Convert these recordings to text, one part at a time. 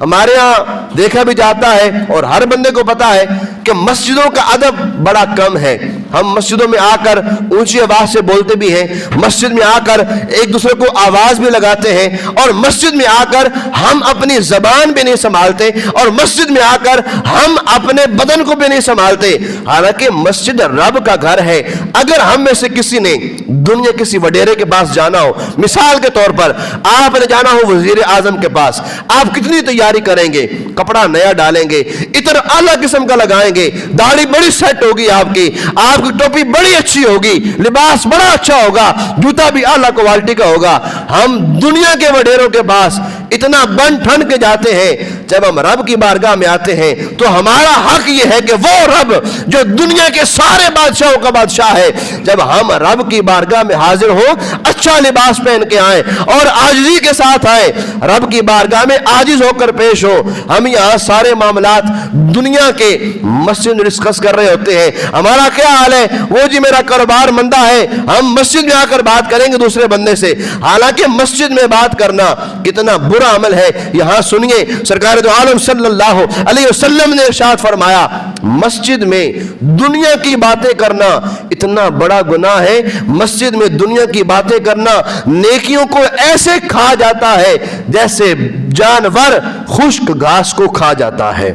ہمارے ہاں دیکھا بھی جاتا ہے اور ہر بندے کو پتا ہے کہ مسجدوں کا ادب بڑا کم ہے. ہم مسجدوں میں آ کر اونچی آواز سے بولتے بھی ہیں, مسجد میں آ کر ایک دوسرے کو آواز بھی لگاتے ہیں, اور مسجد میں آ کر ہم اپنی زبان بھی نہیں سنبھالتے, اور مسجد میں آ کر ہم اپنے بدن کو بھی نہیں سنبھالتے. حالانکہ مسجد رب کا گھر ہے. اگر ہم میں سے کسی نے دنیا کسی وڈیرے کے پاس جانا ہو, مثال کے طور پر آپ نے جانا ہو وزیر اعظم کے پاس, آپ کتنی تیاری کریں گے؟ کپڑا نیا ڈالیں گے, عطر اعلیٰ قسم کا لگائیں گے, داڑھی بڑی سیٹ ہوگی آپ کی ٹوپی بڑی اچھی ہوگی, لباس بڑا اچھا ہوگا, جوتا بھی اعلیٰ کوالٹی کا ہوگا. ہم دنیا کے وڈیروں کے پاس اتنا بن ٹھن کے جاتے ہیں, جب ہم رب کی بارگاہ میں آتے ہیں تو ہمارا حق یہ ہے کہ وہ رب جو دنیا کے سارے بادشاہوں کا بادشاہ ہے, جب ہم رب کی بارگاہ میں حاضر ہو اچھا لباس پہن کے آئیں اور عاجزی کے ساتھ آئیں, رب کی بارگاہ میں عاجز ہو کر پیش ہو. ہم یہاں سارے معاملات دنیا کے مسجد میں ڈسکس کر رہے ہوتے ہیں. ہمارا کیا حال ہے؟ وہ جی میرا کاروبار مندہ ہے, ہم مسجد میں آ کر بات کریں گے دوسرے بندے سے. حالانکہ مسجد میں بات کرنا کتنا برا عمل ہے. یہاں سنیے, سرکار دو عالم صلی اللہ علیہ وسلم نے ارشاد فرمایا, مسجد میں دنیا کی باتیں کرنا اتنا بڑا گناہ ہے. مسجد میں دنیا کی باتیں کرنا نیکیوں کو ایسے کھا جاتا ہے جیسے جانور خشک گھاس کو کھا جاتا ہے.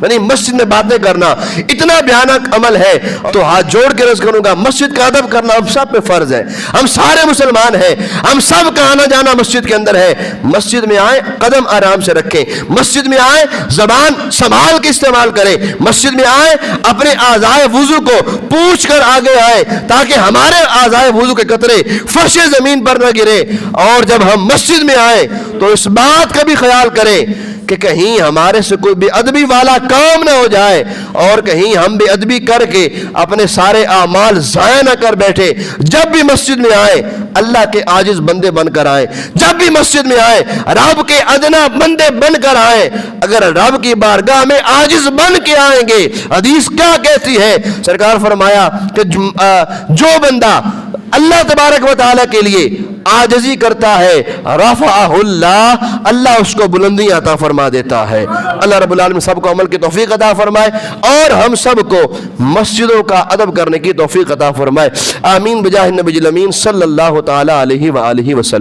یعنی مسجد میں باتیں کرنا اتنا بھیانک عمل ہے. تو ہاتھ جوڑ کے عرض کروں گا, مسجد کا ادب کرنا ہم سب پہ فرض ہے. ہم سارے مسلمان ہیں, ہم سب کا آنا جانا مسجد کے اندر ہے. مسجد میں آئیں, قدم آرام سے رکھیں. مسجد میں آئیں, زبان سنبھال کے استعمال کریں. مسجد میں آئیں, اپنے اعضائے وضو کو پوچھ کر آگے آئیں تاکہ ہمارے اعضائے وضو کے قطرے فرش زمین پر نہ گرے. اور جب ہم مسجد میں آئیں تو اس بات کا بھی خیال کریں کہ کہیں ہمارے سے کوئی بے ادبی والا کام نہ ہو جائے, اور کہیں ہم بے ادبی کر کے اپنے سارے اعمال ضائع نہ کر بیٹھے. جب بھی مسجد میں آئے اللہ کے عاجز بندے بن کر آئے. جب بھی مسجد میں آئے رب کے ادنا بندے بن کر آئے. اگر رب کی بارگاہ میں عاجز بن کے آئیں گے, حدیث کیا کہتی ہے؟ سرکار فرمایا کہ جو بندہ اللہ تبارک و تعالیٰ کے لیے عاجزی کرتا ہے, رفعہ اللہ, اللہ اس کو بلندی عطا فرما دیتا ہے. اللہ رب العالمین سب کو عمل کی توفیق عطا فرمائے اور ہم سب کو مسجدوں کا ادب کرنے کی توفیق عطا فرمائے. آمین بجاہ النبی الامین صلی اللہ تعالی علیہ وآلہ وسلم.